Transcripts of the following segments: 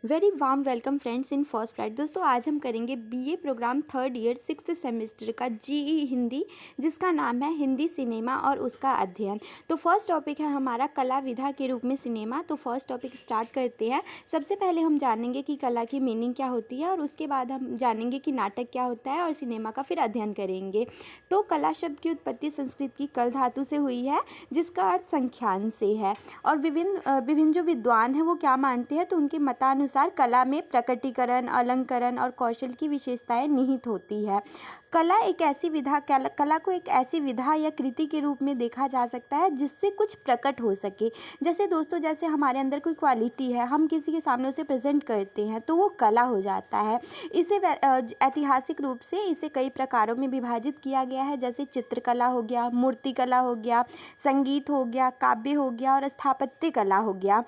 Very warm welcome friends in first flight. दोस्तों आज हम करेंगे BA program third year sixth semester का जीई हिंदी, जिसका नाम है हिंदी सिनेमा और उसका अध्ययन। तो फर्स्ट टॉपिक है हमारा कला विधा के रूप में सिनेमा। तो फर्स्ट टॉपिक स्टार्ट करते हैं। सबसे पहले हम जानेंगे कि कला की मीनिंग क्या होती है और उसके बाद हम जानेंगे कि नाटक क्या होता है और सिनेमा का फिर अध्ययन करेंगे। तो कला शब्द की उत्पत्ति संस्कृत की कल धातु से हुई है, जिसका अर्थ संख्यान से है। और विभिन्न जो विद्वान हैं वो क्या मानते हैं, तो उनके मतानुसार कला में प्रकटीकरण, अलंकरण और कौशल की विशेषताएं निहित होती है। कला एक ऐसी विधा कला को एक ऐसी विधा या कृति के रूप में देखा जा सकता है जिससे कुछ प्रकट हो सके। जैसे दोस्तों, जैसे हमारे अंदर कोई क्वालिटी है, हम किसी के सामने उसे प्रेजेंट करते हैं तो वो कला हो जाता है। इसे ऐतिहासिक रूप से इसे कई प्रकारों में विभाजित किया गया है, जैसे चित्रकला हो गया, मूर्तिकला हो गया, संगीत हो गया, काव्य हो गया और स्थापत्य कला हो गया।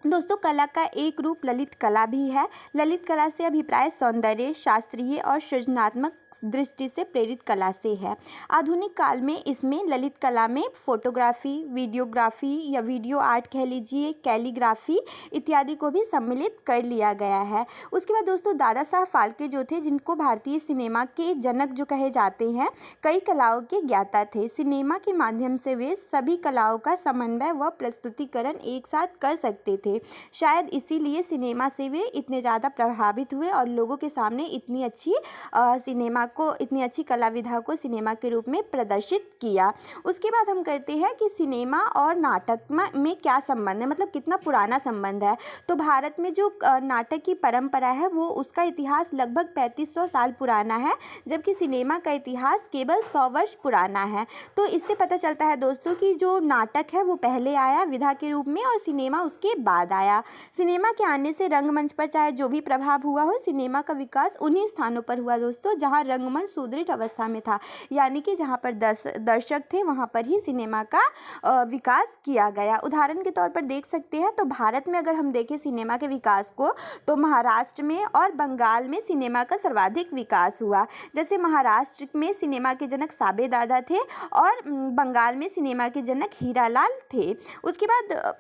दोस्तों, कला का एक रूप ललित कला भी है। ललित कला से अभिप्राय सौंदर्य, शास्त्रीय और सृजनात्मक दृष्टि से प्रेरित कला से है। आधुनिक काल में इसमें ललित कला में फोटोग्राफी, वीडियोग्राफी या वीडियो आर्ट कह लीजिए, कैलीग्राफी इत्यादि को भी सम्मिलित कर लिया गया है। उसके बाद दोस्तों, दादा साहब फाल्के जो थे, जिनको भारतीय सिनेमा के जनक जो कहे जाते हैं, कई कलाओं के ज्ञाता थे। सिनेमा के माध्यम से वे सभी कलाओं का समन्वय व प्रस्तुतिकरण एक साथ कर सकते थे। शायद इसीलिए सिनेमा से वे इतने ज़्यादा प्रभावित हुए और लोगों के सामने इतनी अच्छी कला विधा को सिनेमा के रूप में प्रदर्शित किया। उसके बाद हम करते हैं कि सिनेमा और नाटक में क्या संबंध है, मतलब कितना पुराना संबंध है। तो भारत में जो नाटक की परंपरा है वो उसका इतिहास लगभग 3500 साल पुराना है, जबकि सिनेमा का इतिहास केवल 100 वर्ष पुराना है। तो इससे पता चलता है दोस्तों कि जो नाटक है वो पहले आया विधा के रूप में और सिनेमा उसके बाद आया। सिनेमा के आने से रंगमंच पर चाहे जो भी प्रभाव हुआ हो, सिनेमा का विकास उन्हीं स्थानों पर हुआ दोस्तों जहां रंगमंच सुदृढ़ अवस्था में था, यानी कि जहां पर दर्शक थे वहां पर ही सिनेमा का विकास किया गया। उदाहरण के तौर पर देख सकते हैं, तो भारत में अगर हम देखें सिनेमा के विकास को, तो महाराष्ट्र में और बंगाल में सिनेमा का सर्वाधिक विकास हुआ। जैसे महाराष्ट्र में सिनेमा के जनक साबेदादा थे और बंगाल में सिनेमा के जनक हीरालाल थे। उसके बाद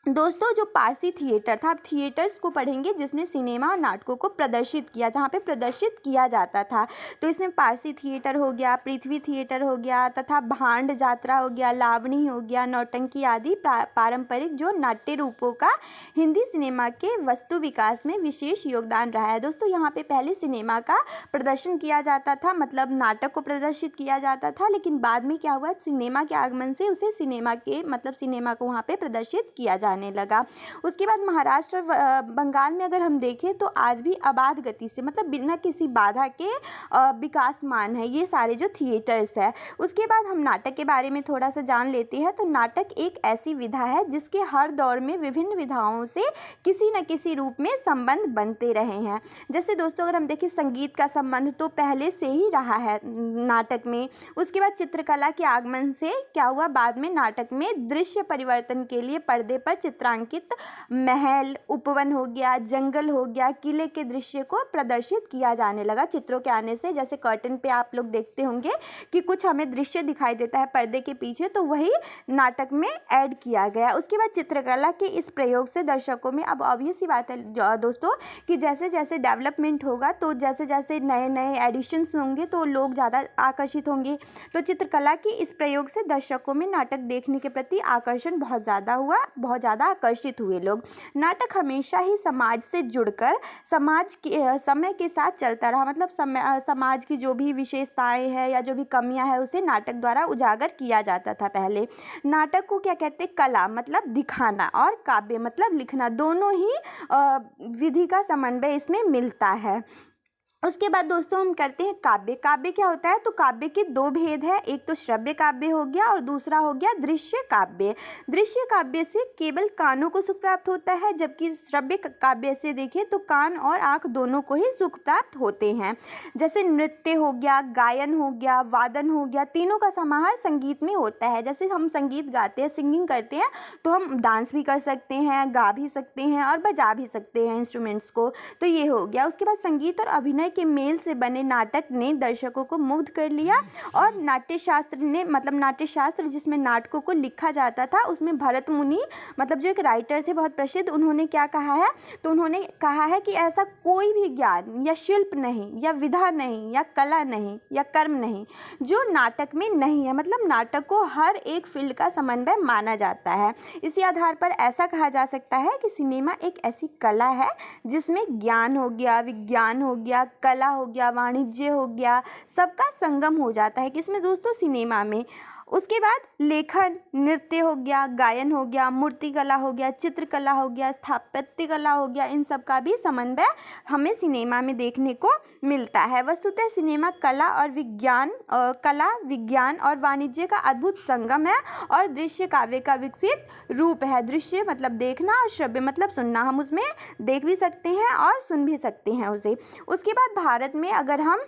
दोस्तों, जो पारसी थिएटर था, आप थिएटर्स को पढ़ेंगे जिसने सिनेमा और नाटकों को प्रदर्शित किया, जहाँ पे प्रदर्शित किया जाता था। तो इसमें पारसी थिएटर हो गया, पृथ्वी थिएटर हो गया तथा भांड जात्रा हो गया, लावणी हो गया, नौटंकी आदि पारंपरिक जो नाट्य रूपों का हिंदी सिनेमा के वस्तु विकास में विशेष योगदान रहा है। दोस्तों, यहाँ पे पहले सिनेमा का प्रदर्शन किया जाता था, मतलब नाटक को प्रदर्शित किया जाता था, लेकिन बाद में क्या हुआ, सिनेमा के आगमन से उसे सिनेमा को वहाँ पे प्रदर्शित किया जाने लगा। उसके बाद महाराष्ट्र और बंगाल में अगर हम देखें तो आज भी अबाध गति से, मतलब बिना किसी बाधा के विकासमान है ये सारे जो थिएटर्स है। उसके बाद हम नाटक के बारे में थोड़ा सा जान लेते हैं। तो नाटक एक ऐसी विधा है जिसके हर दौर में विभिन्न विधाओं से किसी न किसी रूप में संबंध बनते रहे हैं। जैसे दोस्तों, अगर हम देखें संगीत का संबंध तो पहले से ही रहा है नाटक में। उसके बाद चित्रकला के आगमन से क्या हुआ, बाद में नाटक में दृश्य परिवर्तन के लिए पर्दे पर चित्रांकित महल, उपवन हो गया, जंगल हो गया, किले के दृश्य को प्रदर्शित किया जाने लगा चित्रों के आने से। जैसे कर्टन पे आप लोग देखते होंगे कि कुछ हमें दृश्य दिखाई देता है पर्दे के पीछे, तो वही नाटक में ऐड किया गया। उसके बाद चित्रकला के इस प्रयोग से दर्शकों में, अब ऑब्वियस सी बात है दोस्तों कि जैसे जैसे डेवलपमेंट होगा, तो जैसे जैसे नए नए एडिशंस होंगे तो लोग ज़्यादा आकर्षित होंगे। तो चित्रकला के इस प्रयोग से दर्शकों में नाटक देखने के प्रति आकर्षण बहुत ज़्यादा हुआ, बहुत ज़्यादा आकर्षित हुए लोग। नाटक हमेशा ही समाज से जुड़कर समय के साथ चलता रहा, मतलब समाज की जो भी विशेषताएं हैं या जो भी कमियां हैं उसे नाटक द्वारा उजागर किया जाता था। पहले नाटक को क्या कहते हैं, कला मतलब दिखाना और काव्य मतलब लिखना, दोनों ही विधि का समन्वय इसमें मिलता है। उसके बाद दोस्तों हम करते हैं काव्य। काव्य क्या होता है, तो काव्य के दो भेद है, एक तो श्रव्य काव्य हो गया और दूसरा हो गया दृश्य काव्य। दृश्य काव्य से केवल कानों को सुख प्राप्त होता है, जबकि श्रव्य काव्य से देखें तो कान और आंख दोनों को ही सुख प्राप्त होते हैं। जैसे नृत्य हो गया, गायन हो गया, वादन हो गया, तीनों का समाहार संगीत में होता है। जैसे हम संगीत गाते हैं, सिंगिंग करते हैं, तो हम डांस भी कर सकते हैं, गा भी सकते हैं और बजा भी सकते हैं इंस्ट्रूमेंट्स को, तो ये हो गया। उसके बाद संगीत और अभिनय के मेल से बने नाटक ने दर्शकों को मुग्ध कर लिया। और नाट्यशास्त्र जिसमें नाटकों को लिखा जाता था, उसमें भरत मुनि मतलब जो एक राइटर थे बहुत प्रसिद्ध, उन्होंने क्या कहा है, तो उन्होंने कहा है कि ऐसा कोई भी ज्ञान या शिल्प नहीं या विधा नहीं या कला नहीं या कर्म नहीं जो नाटक में नहीं है। मतलब नाटक को हर एक फील्ड का समन्वय माना जाता है। इसी आधार पर ऐसा कहा जा सकता है कि सिनेमा एक ऐसी कला है जिसमें ज्ञान हो गया, विज्ञान हो गया, कला हो गया, वाणिज्य हो गया, सबका संगम हो जाता है किसमें दोस्तों, सिनेमा में। उसके बाद लेखन, नृत्य हो गया, गायन हो गया, मूर्तिकला हो गया, चित्रकला हो गया, स्थापत्य कला हो गया, इन सब का भी समन्वय हमें सिनेमा में देखने को मिलता है। वस्तुतः सिनेमा कला, विज्ञान और वाणिज्य का अद्भुत संगम है और दृश्य काव्य का विकसित रूप है। दृश्य मतलब देखना और श्रव्य मतलब सुनना, हम उसमें देख भी सकते हैं और सुन भी सकते हैं उसे। उसके बाद भारत में अगर हम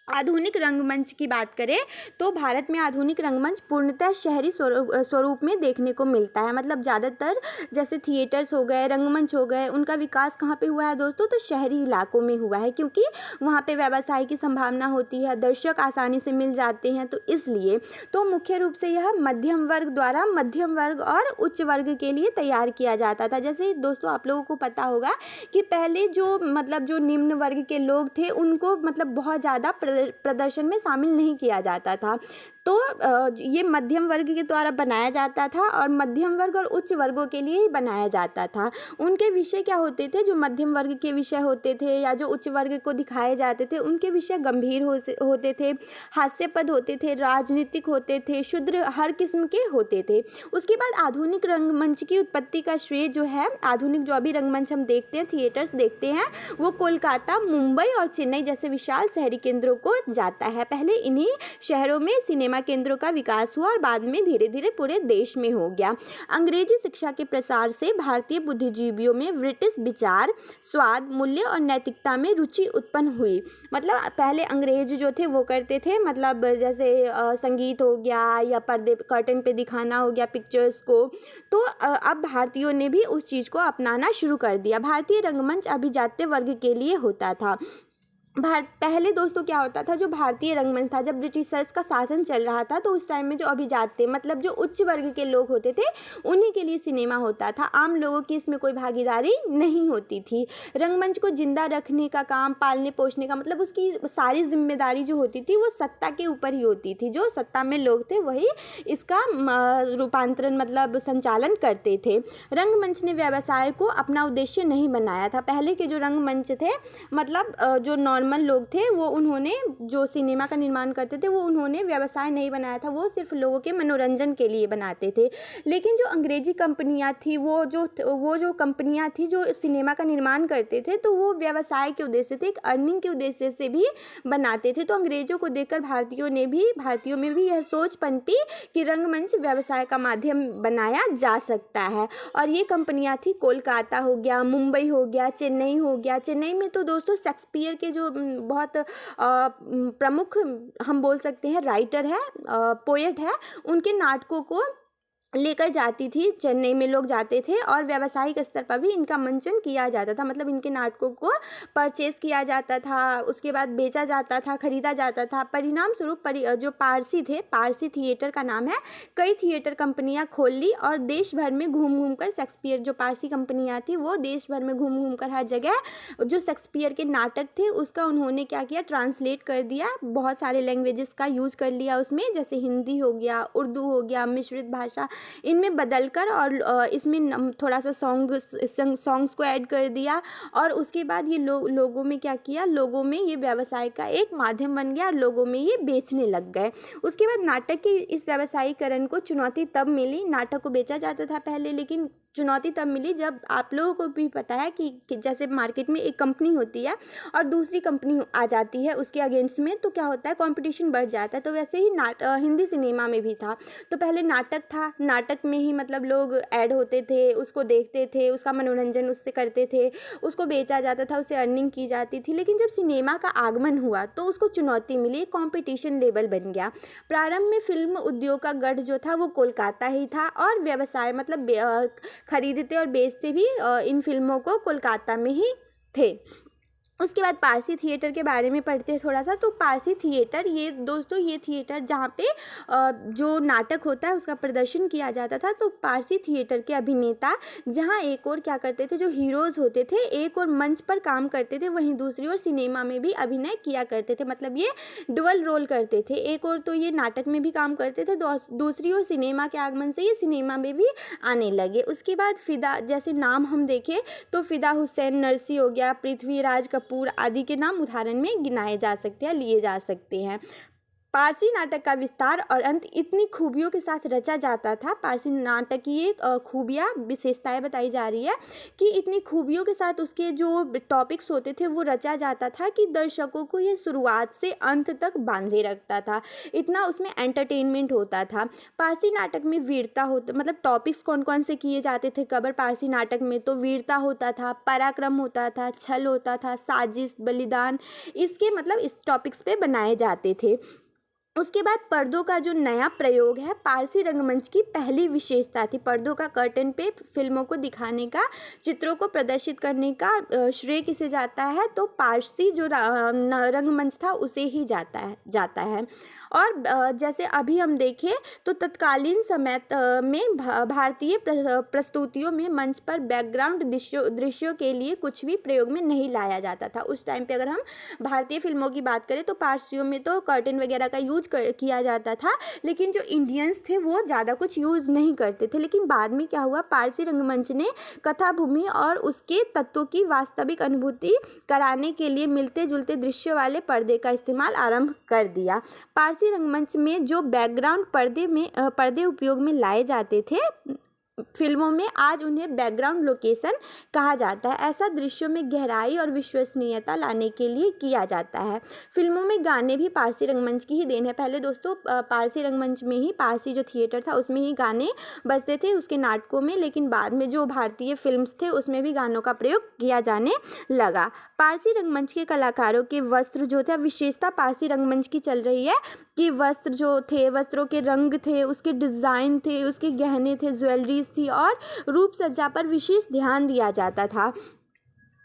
आधुनिक रंगमंच की बात करें तो भारत में आधुनिक रंगमंच पूर्णतः शहरी स्वरूप में देखने को मिलता है। मतलब ज़्यादातर जैसे थिएटर्स हो गए, रंगमंच हो गए, उनका विकास कहाँ पे हुआ है दोस्तों, तो शहरी इलाकों में हुआ है, क्योंकि वहाँ पे व्यवसाय की संभावना होती है, दर्शक आसानी से मिल जाते हैं। तो इसलिए तो मुख्य रूप से यह मध्यम वर्ग द्वारा मध्यम वर्ग और उच्च वर्ग के लिए तैयार किया जाता था। जैसे दोस्तों आप लोगों को पता होगा कि पहले जो निम्न वर्ग के लोग थे उनको मतलब बहुत ज़्यादा प्रदर्शन में शामिल नहीं किया जाता था। तो ये मध्यम वर्ग के द्वारा बनाया जाता था और मध्यम वर्ग और उच्च वर्गों के लिए ही बनाया जाता था। उनके विषय क्या होते थे, जो मध्यम वर्ग के विषय होते थे या जो उच्च वर्ग को दिखाए जाते थे, उनके विषय गंभीर होते थे, हास्यपद होते थे, राजनीतिक होते थे, शुद्र हर किस्म के होते थे। उसके बाद आधुनिक रंगमंच की उत्पत्ति का श्रेय जो है, आधुनिक जो अभी रंगमंच हम देखते हैं, थिएटर्स देखते हैं, वो कोलकाता, मुंबई और चेन्नई जैसे विशाल शहरी केंद्रों को जाता है। पहले इन्हीं शहरों में सिनेमा केंद्रों का विकास हुआ और बाद में धीरे धीरे पूरे देश में हो गया। अंग्रेजी शिक्षा के प्रसार से भारतीय बुद्धिजीवियों में ब्रिटिश विचार, स्वाद, मूल्य और नैतिकता में रुचि उत्पन्न हुई। मतलब पहले अंग्रेज जो थे वो करते थे, मतलब जैसे संगीत हो गया या पर्दे कर्टन पे दिखाना हो गया पिक्चर्स को, तो अब भारतीयों ने भी उस चीज़ को अपनाना शुरू कर दिया। भारतीय रंगमंच अभिजात्य वर्ग के लिए होता था। पहले दोस्तों क्या होता था, जो भारतीय रंगमंच था, जब ब्रिटिशर्स का शासन चल रहा था, तो उस टाइम में जो अभिजात्य मतलब जो उच्च वर्ग के लोग होते थे उन्हीं के लिए सिनेमा होता था। आम लोगों की इसमें कोई भागीदारी नहीं होती थी। रंगमंच को जिंदा रखने का काम, पालने पोषने का मतलब उसकी सारी जिम्मेदारी जो होती थी वो सत्ता के ऊपर ही होती थी। जो सत्ता में लोग थे वही इसका रूपांतरण मतलब संचालन करते थे। रंगमंच ने व्यवसाय को अपना उद्देश्य नहीं बनाया था। पहले के जो रंगमंच थे मतलब जो नॉर्मल लोग थे वो उन्होंने जो सिनेमा का निर्माण करते थे वो उन्होंने व्यवसाय नहीं बनाया था, वो सिर्फ लोगों के मनोरंजन के लिए बनाते थे। लेकिन जो अंग्रेजी कंपनियां थी वो जो कंपनियां थी जो सिनेमा का निर्माण करते थे, तो वो व्यवसाय के उद्देश्य से, एक अर्निंग के उद्देश्य से भी बनाते थे। तो अंग्रेजों को देखकर भारतीयों में भी यह सोच पनपी कि रंगमंच व्यवसाय का माध्यम बनाया जा सकता है। और ये कंपनियां थी कोलकाता हो गया, मुंबई हो गया, चेन्नई हो गया। चेन्नई में तो दोस्तों शेक्सपियर के जो बहुत प्रमुख हम बोल सकते हैं राइटर है, पोएट है, उनके नाटकों को लेकर जाती थी। चेन्नई में लोग जाते थे और व्यावसायिक स्तर पर भी इनका मंचन किया जाता था। मतलब इनके नाटकों को परचेज किया जाता था, उसके बाद बेचा जाता था, खरीदा जाता था। परिणाम स्वरूप जो पारसी थे, पारसी थिएटर का नाम है, कई थिएटर कंपनियां खोल ली और देश भर में घूम कर शेक्सपियर, जो पारसी कंपनियां थी वो देश भर में घूम कर हर जगह जो शेक्सपियर के नाटक थे उसका उन्होंने क्या किया, ट्रांसलेट कर दिया, बहुत सारे लैंग्वेजेस का यूज़ कर लिया उसमें, जैसे हिंदी हो गया, उर्दू हो गया, मिश्रित भाषा इनमें बदलकर और इसमें थोड़ा सा सॉन्ग्स को ऐड कर दिया। और उसके बाद ये लोगों में क्या किया, लोगों में ये व्यवसाय का एक माध्यम बन गया और लोगों में ये बेचने लग गए। उसके बाद नाटक की इस व्यावसायीकरण को चुनौती तब मिली, नाटक को बेचा जाता था पहले, लेकिन चुनौती तब मिली जब आप लोगों को भी पता है कि जैसे मार्केट में एक कंपनी होती है और दूसरी कंपनी आ जाती है उसके अगेंस्ट में, तो क्या होता है, कंपटीशन बढ़ जाता है। तो वैसे ही हिंदी सिनेमा में भी था। तो पहले नाटक था, नाटक में ही मतलब लोग ऐड होते थे, उसको देखते थे, उसका मनोरंजन उससे करते थे, उसको बेचा जाता था, उससे अर्निंग की जाती थी। लेकिन जब सिनेमा का आगमन हुआ तो उसको चुनौती मिली, कंपटीशन लेवल बन गया। प्रारंभ में फिल्म उद्योग का गढ़ जो था वो कोलकाता ही था और व्यवसाय मतलब खरीदते और बेचते भी इन फिल्मों को कोलकाता में ही थे। उसके बाद पारसी थिएटर के बारे में पढ़ते हैं थोड़ा सा। तो पारसी थिएटर, ये दोस्तों ये थिएटर जहाँ पे जो नाटक होता है उसका प्रदर्शन किया जाता था। तो पारसी थिएटर के अभिनेता जहाँ एक और क्या करते थे, जो हीरोज़ होते थे एक और मंच पर काम करते थे, वहीं दूसरी ओर सिनेमा में भी अभिनय किया करते थे। मतलब ये डुअल रोल करते थे, एक और तो ये नाटक में भी काम करते थे, दूसरी ओर सिनेमा के आगमन से ये सिनेमा में भी आने लगे। उसके बाद फिदा, जैसे नाम हम देखें तो फिदा हुसैन नरसी हो गया, पृथ्वीराज कपूर आदि के नाम उदाहरण में गिनाए जा सकते हैं, लिए जा सकते हैं। पारसी नाटक का विस्तार और अंत इतनी खूबियों के साथ रचा जाता था। पारसी नाटक की एक खूबियाँ विशेषताएं बताई जा रही है कि इतनी खूबियों के साथ उसके जो टॉपिक्स होते थे वो रचा जाता था कि दर्शकों को ये शुरुआत से अंत तक बांधे रखता था, इतना उसमें एंटरटेनमेंट होता था। पारसी नाटक में वीरता होता, मतलब टॉपिक्स कौन कौन से किए जाते थे कवर पारसी नाटक में, तो वीरता होता था, पराक्रम होता था, छल होता था, साजिश, बलिदान, इसके मतलब इस टॉपिक्स पे बनाए जाते थे। उसके बाद पर्दों का जो नया प्रयोग है, पारसी रंगमंच की पहली विशेषता थी। पर्दों का कर्टन पे फिल्मों को दिखाने का, चित्रों को प्रदर्शित करने का श्रेय किसे जाता है, तो पारसी जो रंगमंच था उसे ही जाता है। और जैसे अभी हम देखें तो तत्कालीन समय में भारतीय प्रस्तुतियों में मंच पर बैकग्राउंड दृश्यों के लिए कुछ भी प्रयोग में नहीं लाया जाता था। उस टाइम पे अगर हम भारतीय फिल्मों की बात करें तो पारसियों में तो कर्टन वगैरह का यूज किया जाता था, लेकिन जो इंडियंस थे वो ज़्यादा कुछ यूज़ नहीं करते थे। लेकिन बाद में क्या हुआ, पारसी रंगमंच ने कथा भूमि और उसके तत्वों की वास्तविक अनुभूति कराने के लिए मिलते जुलते दृश्यों वाले पर्दे का इस्तेमाल आरंभ कर दिया। पारसी रंगमंच में जो बैकग्राउंड पर्दे उपयोग में लाए जाते थे फिल्मों में, आज उन्हें बैकग्राउंड लोकेशन कहा जाता है। ऐसा दृश्यों में गहराई और विश्वसनीयता लाने के लिए किया जाता है। फिल्मों में गाने भी पारसी रंगमंच की ही देन है। पहले दोस्तों पारसी रंगमंच में ही, पारसी जो थिएटर था उसमें ही गाने बजते थे उसके नाटकों में, लेकिन बाद में जो भारतीय फिल्म्स थे उसमें भी गानों का प्रयोग किया जाने लगा। पारसी रंगमंच के कलाकारों के वस्त्र जो थे, विशेषता पारसी रंगमंच की चल रही है कि वस्त्र जो थे, वस्त्रों के रंग थे, उसके डिज़ाइन थे, उसके गहने थे, ज्वेलरीज थी और रूप सज्जा पर विशेष ध्यान दिया जाता था।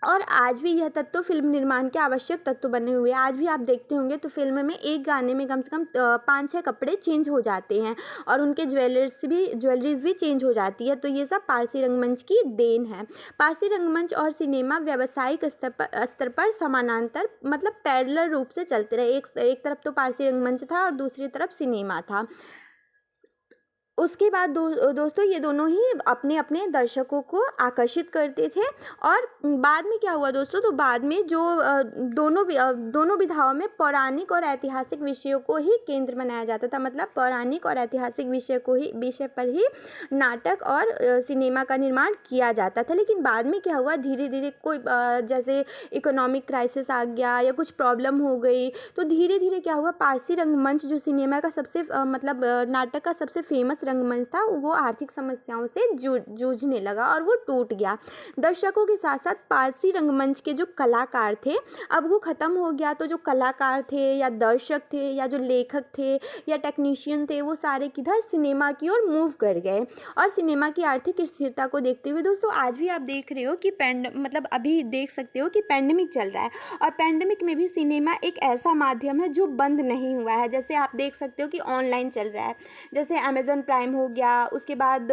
और आज भी यह तत्व फिल्म निर्माण के आवश्यक तत्व बने हुए हैं। आज भी आप देखते होंगे तो फिल्म में एक गाने में कम से कम 5-6 कपड़े चेंज हो जाते हैं और उनके ज्वेलरीज भी चेंज हो जाती है। तो ये सब पारसी रंगमंच की देन है। पारसी रंगमंच और सिनेमा व्यावसायिक स्तर पर समानांतर, मतलब पैरेलल रूप से चलते रहे। एक तरफ तो पारसी रंगमंच था और दूसरी तरफ सिनेमा था। उसके बाद दोस्तों ये दोनों ही अपने अपने दर्शकों को आकर्षित करते थे। और बाद में क्या हुआ दोस्तों, तो बाद में जो दोनों विधाओं में पौराणिक और ऐतिहासिक विषयों को ही केंद्र बनाया जाता था। मतलब पौराणिक और ऐतिहासिक विषय पर ही नाटक और सिनेमा का निर्माण किया जाता था। लेकिन बाद में क्या हुआ, धीरे धीरे कोई जैसे इकोनॉमिक क्राइसिस आ गया या कुछ प्रॉब्लम हो गई, तो धीरे धीरे क्या हुआ, पारसी रंगमंच जो सिनेमा का सबसे मतलब नाटक का सबसे फेमस रंगमंच था, वो आर्थिक समस्याओं से जूझने लगा और वो टूट गया। दर्शकों के साथ साथ पारसी रंगमंच के जो कलाकार थे, अब वो ख़त्म हो गया। तो जो कलाकार थे या दर्शक थे या जो लेखक थे या टेक्नीशियन थे, वो सारे किधर, सिनेमा की ओर मूव कर गए। और सिनेमा की आर्थिक स्थिरता को देखते हुए दोस्तों आज भी आप देख रहे हो कि मतलब अभी देख सकते हो कि पैंडेमिक चल रहा है और पैंडेमिक में भी सिनेमा एक ऐसा माध्यम है जो बंद नहीं हुआ है। जैसे आप देख सकते हो कि ऑनलाइन चल रहा है, जैसे अमेज़न प्राइम हो गया, उसके बाद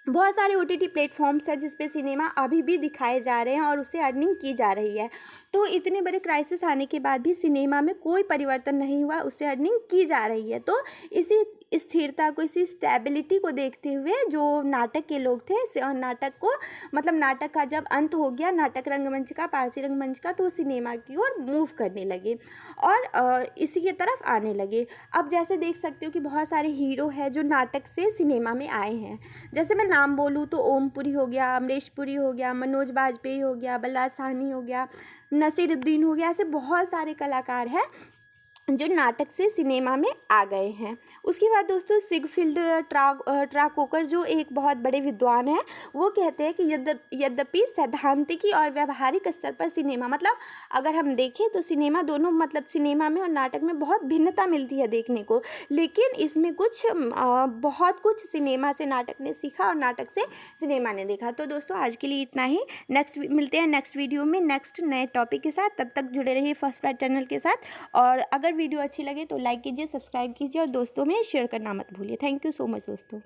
बहुत सारे OTT प्लेटफॉर्म्स हैं जिस पे सिनेमा अभी भी दिखाए जा रहे हैं और उससे अर्निंग की जा रही है। तो इतने बड़े क्राइसिस आने के बाद भी सिनेमा में कोई परिवर्तन नहीं हुआ, उससे अर्निंग की जा रही है। तो इसी स्थिरता को, इसी स्टेबिलिटी को देखते हुए जो नाटक के लोग थे, नाटक को मतलब नाटक का जब अंत हो गया, नाटक रंगमंच का, पारसी रंगमंच का, तो सिनेमा की ओर मूव करने लगे और इसी की तरफ आने लगे। अब जैसे देख सकते हो कि बहुत सारे हीरो हैं जो नाटक से सिनेमा में आए हैं। जैसे मैं नाम बोलूँ तो ओम पुरी हो गया, अमरीश पुरी हो गया, मनोज बाजपेयी हो गया, बलराज साहनी हो गया, नसीरुद्दीन हो गया, ऐसे बहुत सारे कलाकार हैं जो नाटक से सिनेमा में आ गए हैं। उसके बाद दोस्तों सिगफिल्ड ट्राकोकर जो एक बहुत बड़े विद्वान हैं, वो कहते हैं कि यद्यपि सैद्धांतिकी और व्यावहारिक स्तर पर सिनेमा, मतलब अगर हम देखें तो सिनेमा दोनों, मतलब सिनेमा में और नाटक में बहुत भिन्नता मिलती है देखने को, लेकिन इसमें बहुत कुछ सिनेमा से नाटक ने सीखा और नाटक से सिनेमा ने देखा। तो दोस्तों आज के लिए इतना ही। मिलते हैं नेक्स्ट वीडियो में नेक्स्ट नए टॉपिक के साथ। तब तक जुड़े रहिए फर्स्ट प्राइड चैनल के साथ, और अगर वीडियो अच्छी लगे तो लाइक कीजिए, सब्सक्राइब कीजिए और दोस्तों में शेयर करना मत भूलिए। थैंक यू सो मच दोस्तों।